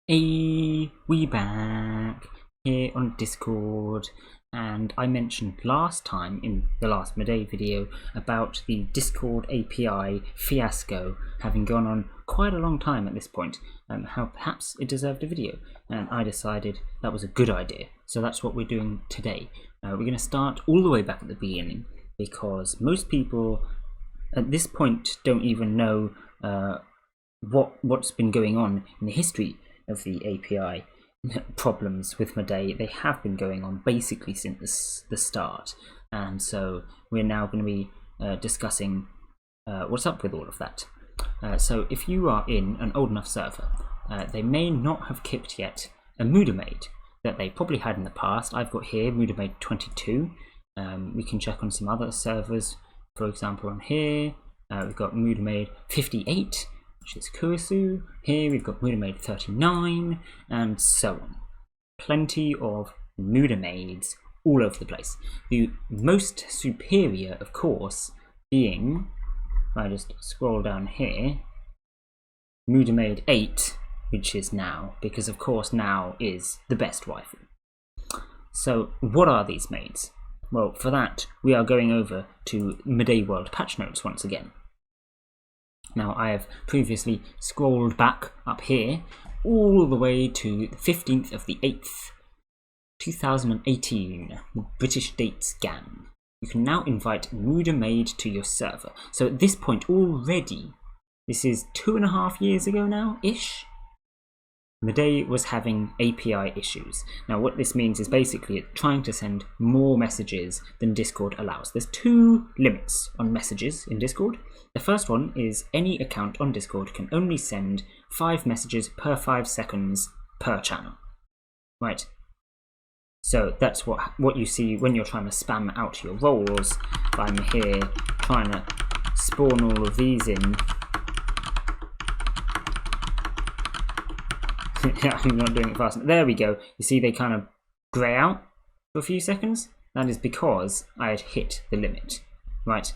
We back here on Discord, and I mentioned last time in the last Mudaes video about the Discord API fiasco having gone on quite a long time at this point, and how perhaps it deserved a video, and I decided that was a good idea, so that's what we're doing today. We're going to start all the way back at the beginning, because most people at this point don't even know what's been going on in the history of the API problems with Mudaes. They have been going on basically since the start, and so we're now going to be discussing what's up with all of that. So if you are in an old enough server, they may not have kicked yet a Mudaes that they probably had in the past. I've got here Mudaes 22. We can check on some other servers, for example on here we've got Mudaes 58, which is Kurisu. Here we've got Mudaes 39, and so on. Plenty of Mudaes all over the place. The most superior, of course, being, if I just scroll down here, Mudaes 8, which is now, because of course now is the best waifu. So what are these maids? Well, for that we are going over to Mudaes World patch notes once again. Now, I have previously scrolled back up here all the way to the 15th of the 8th, 2018, British date scan. You can now invite Mudaes to your server. So at this point already, this is 2.5 years ago now-ish, Mudaes was having API issues. Now what this means is basically it's trying to send more messages than Discord allows. There's two limits on messages in Discord. The first one is any account on Discord can only send 5 messages per 5 seconds per channel. Right? So that's what you see when you're trying to spam out your roles. If I'm here trying to spawn all of these in. I'm not doing it fast enough. There we go. You see they kind of grey out for a few seconds? That is because I had hit the limit. Right?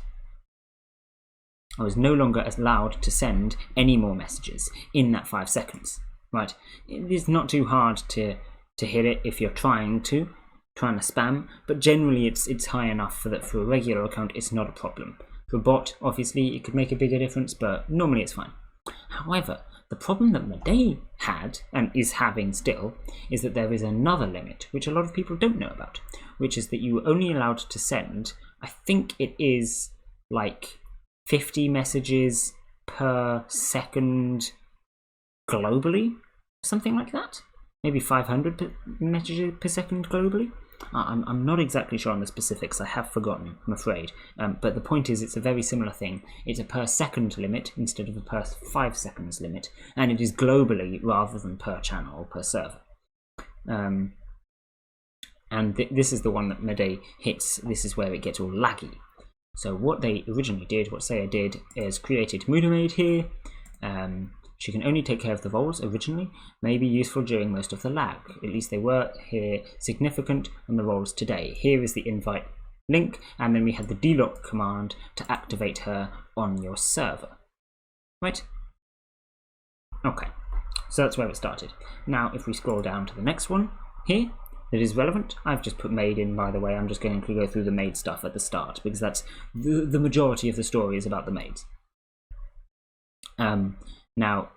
I was no longer allowed to send any more messages in that 5 seconds. Right? It is not too hard to hit it if you're trying to spam, but generally it's high enough for that for a regular account it's not a problem. For a bot, obviously it could make a bigger difference, but normally it's fine. However, the problem that Mudaes had, and is having still, is that there is another limit, which a lot of people don't know about, which is that you are only allowed to send, I think it is like 50 messages per second globally, something like that. Maybe 500 messages per second globally. I'm not exactly sure on the specifics, I have forgotten, I'm afraid. But the point is it's a very similar thing. It's a per second limit instead of a per 5 seconds limit, and it is globally rather than per channel or per server. And this is the one that Mudaes hits. This is where it gets all laggy. So what they originally did, what Saya did, is created Mudaes here. She can only take care of the roles originally, may be useful during most of the lag. At least they were here significant on the roles today. Here is the invite link, and then we had the delock command to activate her on your server. Right? Okay, so that's where it started. Now if we scroll down to the next one here, that is relevant. I've just put maid in, by the way. I'm just going to go through the maid stuff at the start, because that's the majority of the story is about the maids. Now,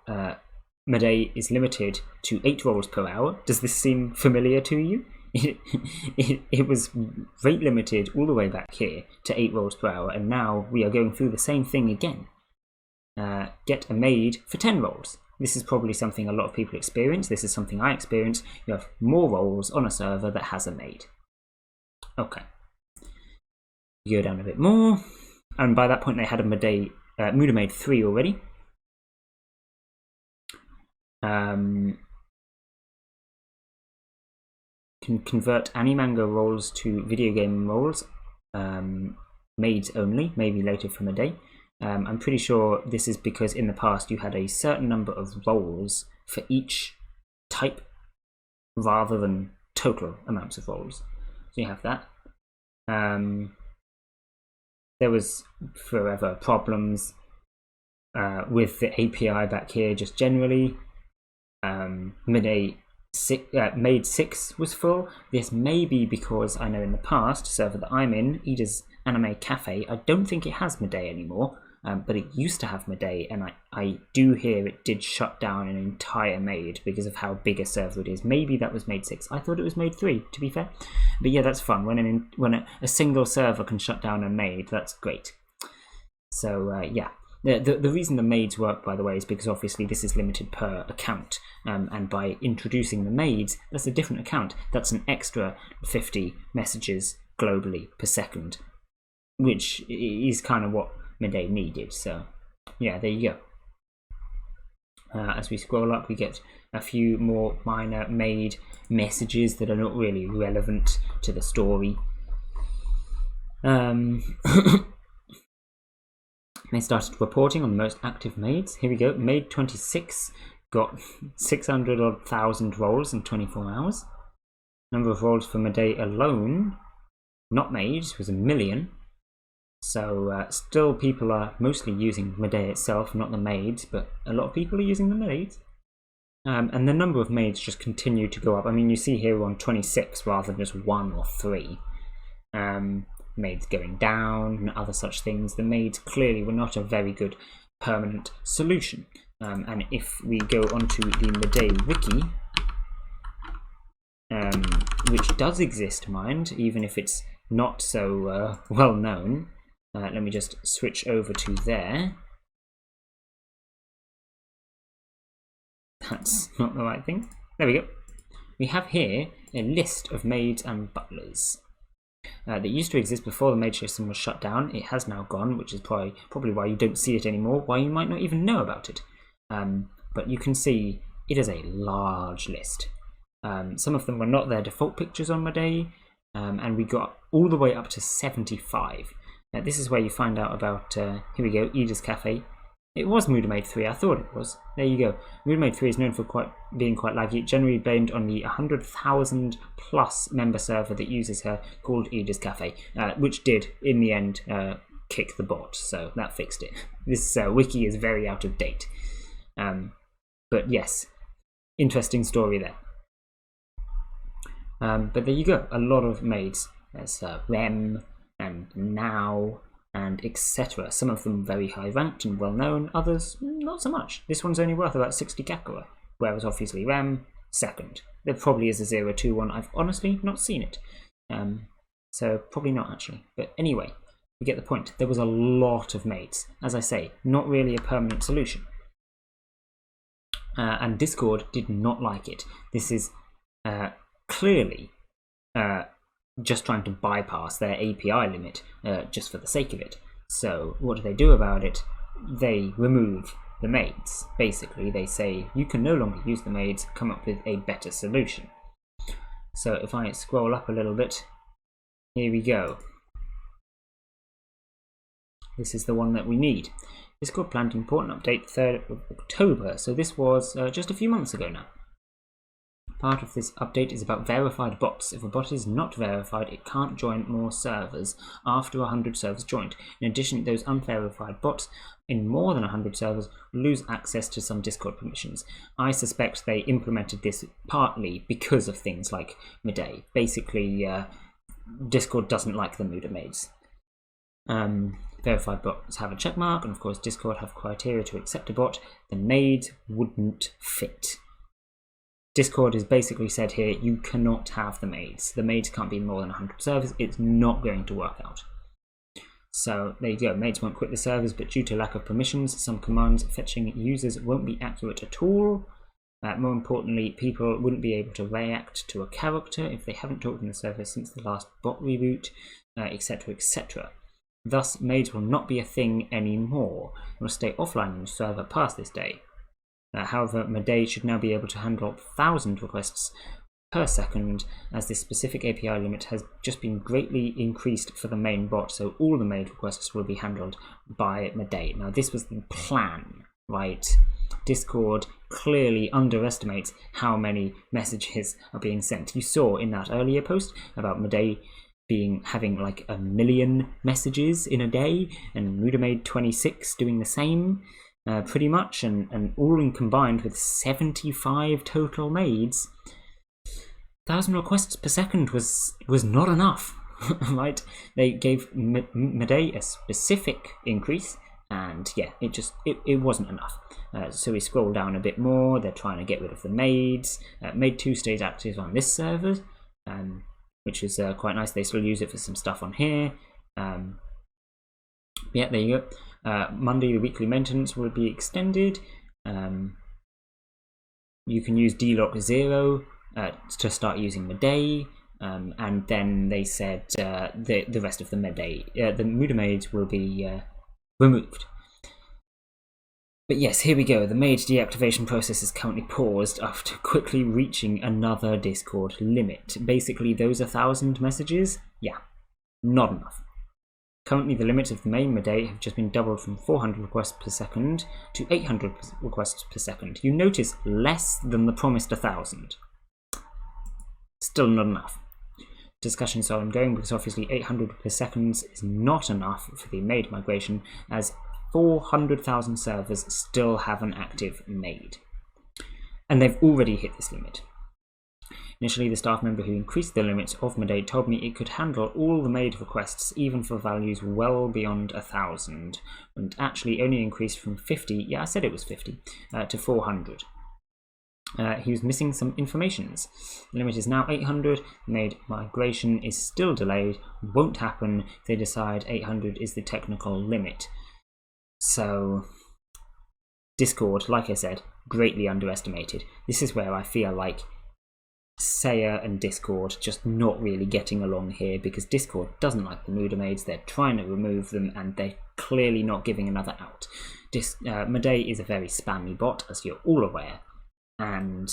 Mudaes is limited to 8 roles per hour. Does this seem familiar to you? It was rate limited all the way back here to 8 roles per hour, and now we are going through the same thing again. Get a maid for 10 roles. This is probably something a lot of people experience. This is something I experience. You have more roles on a server that has a maid. Okay. You go down a bit more, and by that point they had a Mudaes 3 already. Can convert Animanga roles to video game roles, maids only, maybe later from a day. I'm pretty sure this is because in the past you had a certain number of roles for each type rather than total amounts of roles. So you have that. There was forever problems with the API back here just generally. Maid 6 was full. This may be because I know in the past, server that I'm in, Ida's Anime Cafe, I don't think it has Mudae anymore, but it used to have Mudae, and I do hear it did shut down an entire maid because of how big a server it is. Maybe that was Maid 6. I thought it was Maid 3, to be fair. But yeah, that's fun. When a single server can shut down a maid, that's great. So yeah. The reason the maids work, by the way, is because obviously this is limited per account, and by introducing the maids, that's a different account. That's an extra 50 messages globally per second, which is kind of what Mudae needed. So yeah, there you go. As we scroll up, we get a few more minor maid messages that are not really relevant to the story. They started reporting on the most active maids. Here we go. Maid 26 got 600,000 roles in 24 hours. Number of roles for Mudae alone, not maids, was 1 million. So still people are mostly using Mudae itself, not the maids, but a lot of people are using the maids. And the number of maids just continue to go up. I mean, you see here we're on 26 rather than just 1 or 3. Maids going down and other such things. The maids clearly were not a very good permanent solution. And if we go onto the Mudae wiki, which does exist, mind, even if it's not so well known. Let me just switch over to there. That's not the right thing. There we go. We have here a list of maids and butlers. That used to exist before the maid system was shut down. It has now gone, which is probably why you don't see it anymore, why you might not even know about it. But you can see it is a large list. Some of them were not their default pictures on Mudae, and we got all the way up to 75. This is where you find out about, here we go, Ida's Cafe. It was Mudae 3, I thought it was. There you go. Mudae 3 is known for being quite laggy. It's generally blamed on the 100,000 plus member server that uses her called Ida's Cafe, which did, in the end, kick the bot, so that fixed it. This wiki is very out of date. But yes, interesting story there. But there you go, a lot of maids. There's Rem and Now and etc. Some of them very high ranked and well known, others not so much. This one's only worth about 60 Kakura, whereas obviously Rem, second. There probably is a 0-2 one, I've honestly not seen it. So probably not actually. But anyway, we get the point. There was a lot of maids. As I say, not really a permanent solution. And Discord did not like it. This is clearly just trying to bypass their API limit just for the sake of it. So what do they do about it? They remove the maids. Basically, they say you can no longer use the maids, come up with a better solution. So if I scroll up a little bit, here we go. This is the one that we need. Discord planned an important update 3rd of October, so this was just a few months ago now. Part of this update is about verified bots. If a bot is not verified, it can't join more servers after 100 servers joined. In addition, those unverified bots in more than 100 servers will lose access to some Discord permissions. I suspect they implemented this partly because of things like Mudae. Basically, Discord doesn't like the Muda maids. Verified bots have a checkmark, and of course Discord have criteria to accept a bot. The maids wouldn't fit. Discord has basically said here, you cannot have the maids. The maids can't be in more than 100 servers. It's not going to work out. So there you go. Maids won't quit the servers, but due to lack of permissions, some commands fetching users won't be accurate at all. More importantly, people wouldn't be able to react to a character if they haven't talked in the server since the last bot reboot, etc., etc. Thus, maids will not be a thing anymore. They will stay offline on the server past this day. However, Mudae should now be able to handle 1,000 requests per second, as this specific API limit has just been greatly increased for the main bot, so all the maid requests will be handled by Mudae. Now, this was the plan, right? Discord clearly underestimates how many messages are being sent. You saw in that earlier post about Mudae having like 1 million messages in a day, and Mudae 26 doing the same. pretty much, and all in combined with 75 total maids, 1,000 requests per second was not enough, right? They gave Mudaes a specific increase, and yeah, it wasn't enough. So we scroll down a bit more. They're trying to get rid of the maids. Maid 2 stays active on this server, which is quite nice. They still use it for some stuff on here. Yeah, there you go. Monday, the weekly maintenance will be extended. You can use DLock 0 to start using Mudaes, and then they said the rest of the Mudaes, the Mudaes will be removed. But yes, here we go. The maid deactivation process is currently paused after quickly reaching another Discord limit. Basically, those 1,000 messages, yeah, not enough. Currently, the limits of the main Mudaes have just been doubled from 400 requests per second to 800 requests per second. You notice less than the promised 1,000. Still not enough. Discussions are ongoing because obviously 800 per second is not enough for the maid migration, as 400,000 servers still have an active maid. And they've already hit this limit. Initially, the staff member who increased the limits of Mudaes told me it could handle all the maid requests, even for values well beyond 1,000, and actually only increased from 50, yeah, I said it was 50, to 400. He was missing some informations. The limit is now 800, maid migration is still delayed, won't happen if they decide 800 is the technical limit. So, Discord, like I said, greatly underestimated. This is where I feel like Saya and Discord just not really getting along here, because Discord doesn't like the Mudaes. They're trying to remove them, and they're clearly not giving another out. Mudaes is a very spammy bot, as you're all aware, and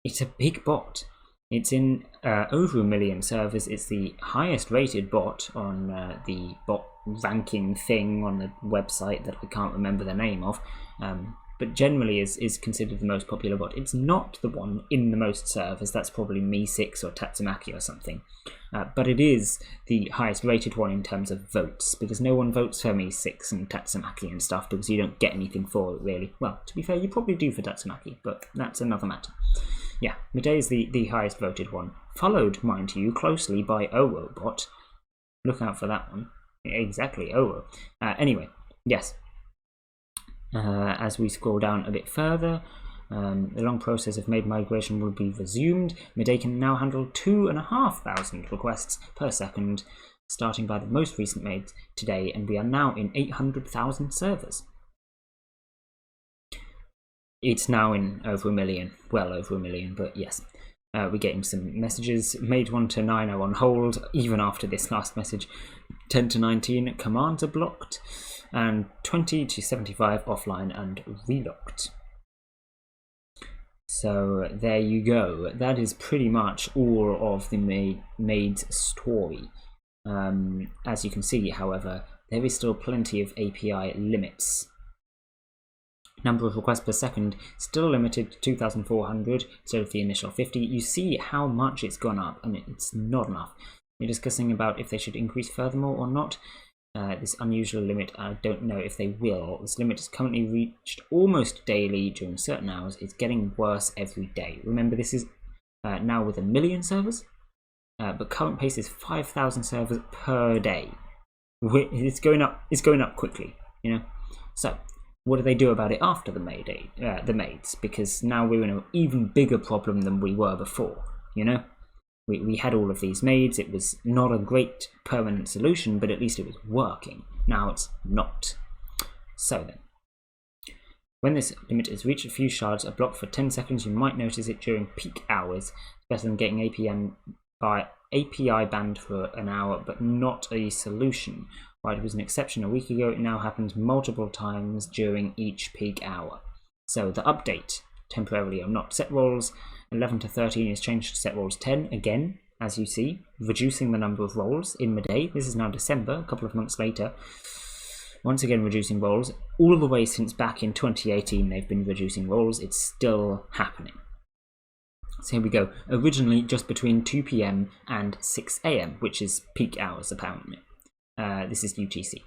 it's a big bot. It's in over 1 million servers. It's the highest rated bot on the bot ranking thing on the website that I can't remember the name of, but generally is considered the most popular bot. It's not the one in the most servers. That's probably Me6 or Tatsumaki or something, but it is the highest rated one in terms of votes, because no one votes for Me6 and Tatsumaki and stuff, because you don't get anything for it really. Well, to be fair, you probably do for Tatsumaki, but that's another matter. Yeah, Mudaes is the highest voted one, followed, mind you, closely by OWOBot. Look out for that one. Exactly, OWO. Anyway, yes. As we scroll down a bit further, the long process of maid migration will be resumed. Mudaes can now handle 2,500 requests per second, starting by the most recent maid today, and we are now in 800,000 servers. It's now in over 1 million, well over 1 million, but yes. We're getting some messages. Maid 1 to 9 are on hold, even after this last message. 10 to 19 commands are blocked, and 20 to 75 offline and relocked. So there you go. That is pretty much all of the maid's story. As you can see, however, there is still plenty of API limits. Number of requests per second still limited to 2,400 instead of the initial 50. You see how much it's gone up, and it's not enough. They're discussing about if they should increase furthermore or not. This unusual limit, I don't know if they will. This limit is currently reached almost daily during certain hours. It's getting worse every day. Remember, this is now with 1 million servers, but current pace is 5,000 servers per day. It's going up. It's going up quickly, you know. So, what do they do about it after the maids? Because now we're in an even bigger problem than we were before. You know, we had all of these maids. It was not a great permanent solution, but at least it was working. Now it's not. So then, when this limit is reached, a few shards are blocked for 10 seconds. You might notice it during peak hours. Better than getting API banned for an hour, but not a solution. Right, it was an exception a week ago. It now happens multiple times during each peak hour. So the update, temporarily or not. Set roles 11 to 13 is changed to set roles 10 again, as you see, reducing the number of roles in Mudaes. This is now December, a couple of months later. Once again reducing roles. All the way since back in 2018 they've been reducing roles. It's still happening. So here we go. Originally just between 2 PM and 6 AM, which is peak hours apparently. This is UTC.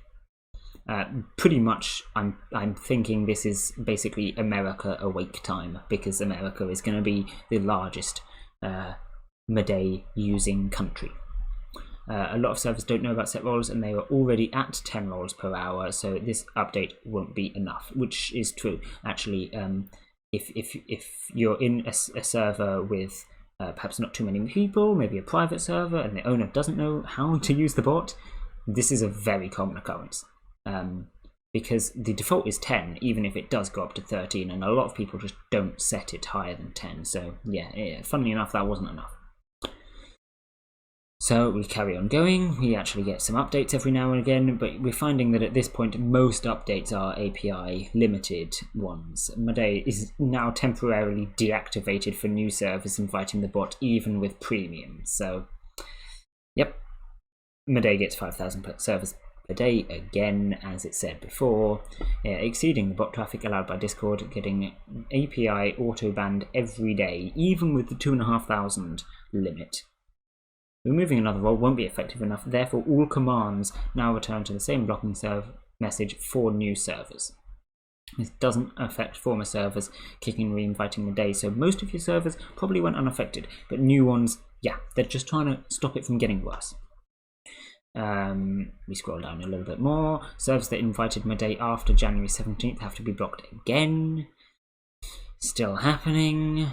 Pretty much, I'm thinking this is basically America awake time, because America is going to be the largest Mudae using country. A lot of servers don't know about set roles, and they are already at 10 roles per hour, so this update won't be enough, which is true. Actually, if you're in a server with perhaps not too many people, maybe a private server, and the owner doesn't know how to use the bot, this is a very common occurrence. Because the default is 10, even if it does go up to 13, and a lot of people just don't set it higher than 10. So yeah, funnily enough, that wasn't enough. So we carry on going. We actually get some updates every now and again, but we're finding that at this point most updates are API limited ones. Mudae is now temporarily deactivated for new servers inviting the bot, even with premium. So yep, Mudae gets 5,000 servers per day again, as it said before, exceeding the bot traffic allowed by Discord, getting API auto banned every day, even with the 2,500 limit. Removing another role won't be effective enough, therefore all commands now return to the same blocking message for new servers. This doesn't affect former servers kicking and re-inviting Mudae, so most of your servers probably went unaffected, but new ones, yeah, they're just trying to stop it from getting worse. We scroll down a little bit more. Servers that invited Mudae after January 17th have to be blocked again. Still happening.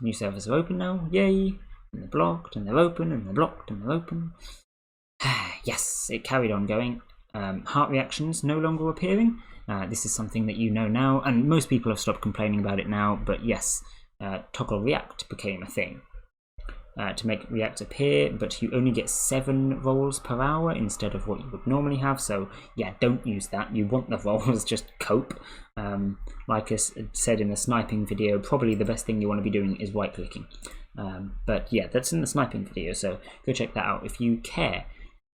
New servers are open now, yay! And they're blocked, and they're open, and they're blocked, and they're open. Yes, it carried on going. Heart reactions no longer appearing. This is something that you know now, and most people have stopped complaining about it now, but yes, toggle react became a thing. To make react appear, but you only get 7 rolls per hour instead of what you would normally have, so yeah, don't use that. You want the rolls, just cope. Like I said in the sniping video, probably the best thing you want to be doing is right clicking. But yeah, that's in the sniping video, so go check that out if you care.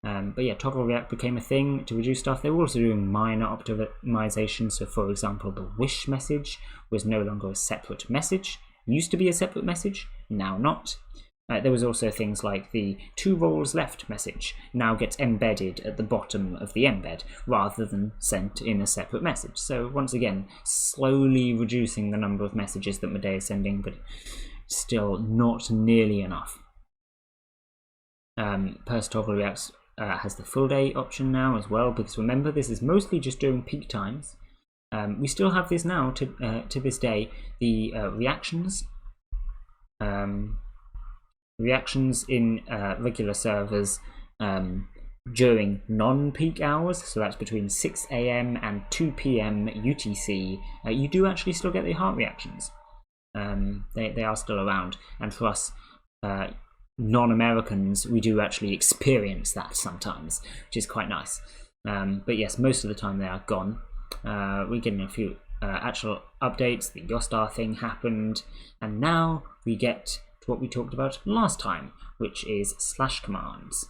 But yeah, toggle react became a thing to reduce stuff. They were also doing minor optimization, so for example, the wish message was no longer a separate message. Used to be a separate message, now not. There was also things like the 2 roles left message now gets embedded at the bottom of the embed rather than sent in a separate message. So once again, slowly reducing the number of messages that Mudae is sending, but still not nearly enough. Purse toggle reacts has the full day option now as well, because remember, this is mostly just during peak times. We still have this now to this day. The reactions in regular servers during non-peak hours, so that's between 6 AM and 2 PM UTC, you do actually still get the heart reactions. They are still around, and for us non-Americans, we do actually experience that sometimes, which is quite nice. But yes, most of the time they are gone. We're getting a few actual updates. The Yostar thing happened, and now we get what we talked about last time, which is slash commands.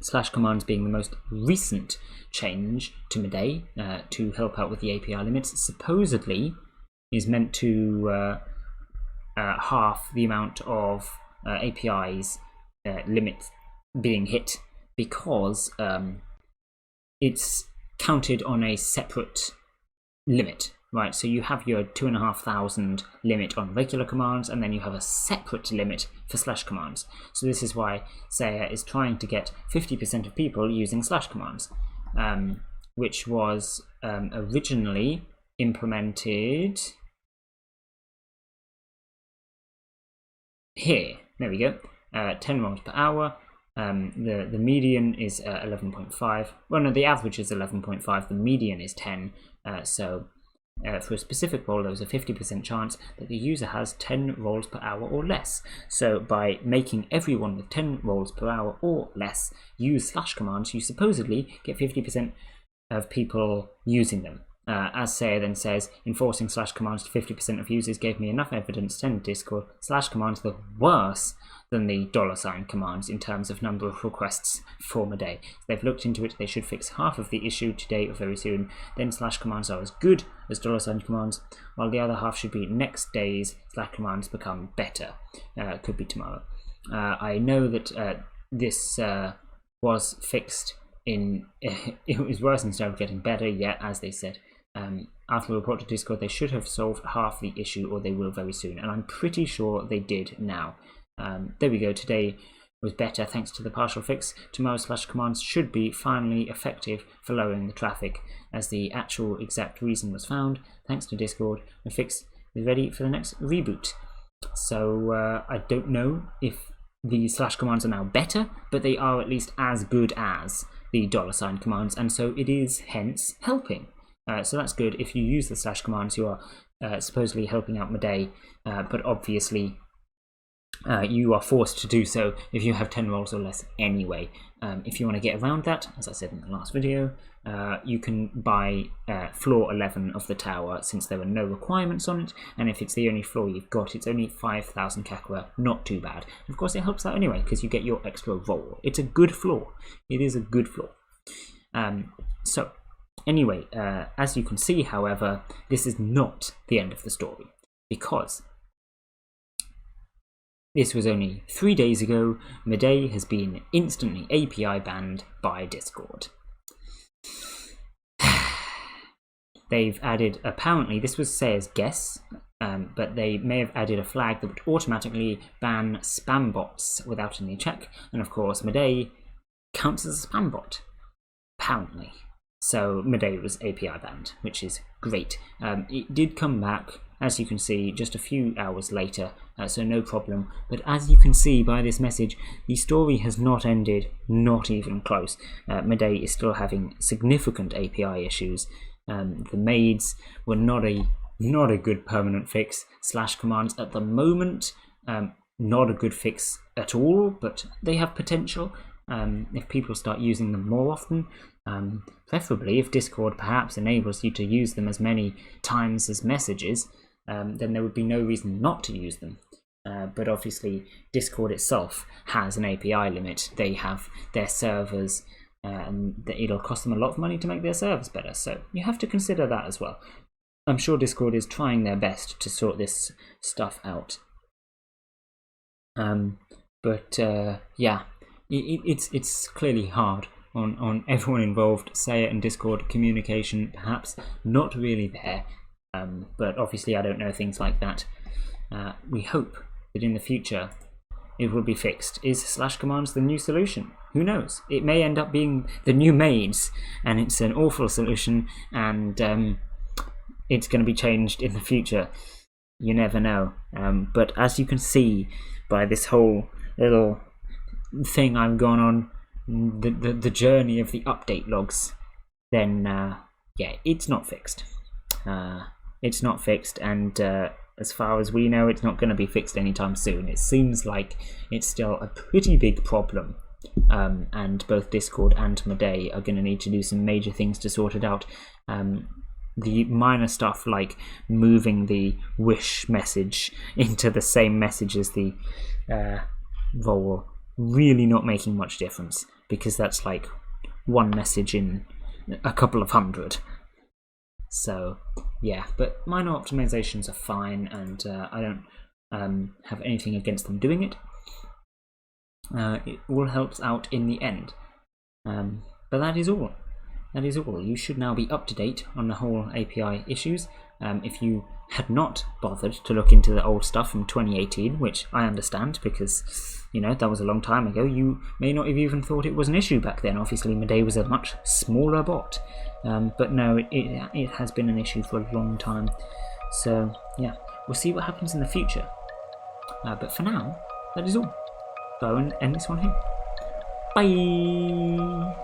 Slash commands being the most recent change to Mudae to help out with the API limits, supposedly is meant to half the amount of APIs limits being hit, because it's counted on a separate limit. Right, so you have your 2,500 limit on regular commands, and then you have a separate limit for slash commands. So this is why Saya is trying to get 50% of people using slash commands, which was originally implemented here. There we go. 10 rolls per hour. The median is 11.5. Well, no, the average is 11.5. The median is 10. So for a specific role, there's a 50% chance that the user has 10 rolls per hour or less. So by making everyone with 10 rolls per hour or less use slash commands, you supposedly get 50% of people using them. As Saya then says, enforcing slash commands to 50% of users gave me enough evidence to send Discord. Slash commands are worse than the $ commands in terms of number of requests for Mudae. They've looked into it, they should fix half of the issue today or very soon. Then slash commands are as good as $ commands, while the other half should be next day's slash commands become better. Could be tomorrow. I know that this was fixed it was worse instead of getting better. Yet, as they said, after a report to Discord, they should have solved half the issue, or they will very soon. And I'm pretty sure they did now. There we go. Today was better thanks to the partial fix. Tomorrow's slash commands should be finally effective for lowering the traffic, as the actual exact reason was found thanks to Discord. The fix is ready for the next reboot. So I don't know if the slash commands are now better, but they are at least as good as the $ commands, and so it is hence helping. So that's good. If you use the slash commands, you are supposedly helping out Mudae, but obviously you are forced to do so if you have 10 rolls or less anyway. If you want to get around that, as I said in the last video, you can buy floor 11 of the tower, since there are no requirements on it, and if it's the only floor you've got, it's only 5,000 Kakura, not too bad. Of course it helps out anyway, because you get your extra roll. It's a good floor. It is a good floor. So, anyway, as you can see, however, this is not the end of the story, because this was only 3 days ago. Mudae has been instantly API banned by Discord. They've added, apparently, this was Sayer's guess, but they may have added a flag that would automatically ban spam bots without any check. And of course, Mudae counts as a spam bot, apparently. So Mudae was API banned, which is great. It did come back, as you can see, just a few hours later, so no problem. But as you can see by this message, the story has not ended, not even close. Mudae is still having significant API issues. The maids were not a good permanent fix. Slash commands at the moment, not a good fix at all, but they have potential if people start using them more often. Preferably if Discord perhaps enables you to use them as many times as messages, then there would be no reason not to use them. But obviously Discord itself has an API limit. They have their servers, and it'll cost them a lot of money to make their servers better, so you have to consider that as well. I'm sure Discord is trying their best to sort this stuff out. But yeah, it's clearly hard on everyone involved. Sayer and Discord communication perhaps not really there, but obviously I don't know things like that. We hope that in the future it will be fixed. Is slash commands the new solution? Who knows? It may end up being the new maids, and it's an awful solution, and it's going to be changed in the future. You never know. But as you can see by this whole little thing I've gone on, the journey of the update logs, then yeah, it's not fixed. It's not fixed, and as far as we know, it's not going to be fixed anytime soon. It seems like it's still a pretty big problem, and both Discord and Mudae are going to need to do some major things to sort it out. The minor stuff like moving the wish message into the same message as the vowel, really not making much difference, because that's like one message in a couple of hundred. So yeah, but minor optimizations are fine, and I don't have anything against them doing it. It all helps out in the end. But that is all. That is all. You should now be up to date on the whole API issues. If you had not bothered to look into the old stuff from 2018, which I understand because, you know, that was a long time ago, you may not have even thought it was an issue back then. Obviously, Mudae was a much smaller bot. But no, it has been an issue for a long time. So, yeah, we'll see what happens in the future. But for now, that is all. So I will end this one here. Bye!